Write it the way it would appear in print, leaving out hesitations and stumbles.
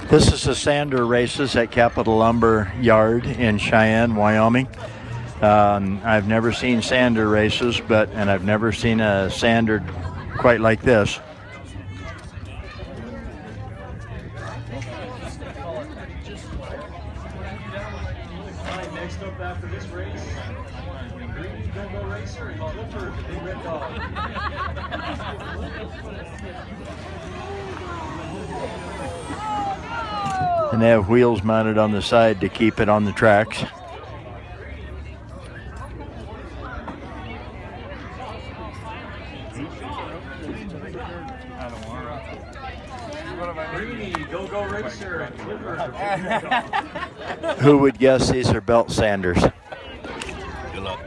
This is the sander races at Capitol Lumber Yard in Cheyenne, Wyoming. I've never seen sander races, and I've never seen a sander quite like this. Next up after this race, green go-go racer and Clifford, the big red dog. And they have wheels mounted on the side to keep it on the tracks. Go-go racer and Clifford. Who would guess these are belt sanders? Good luck.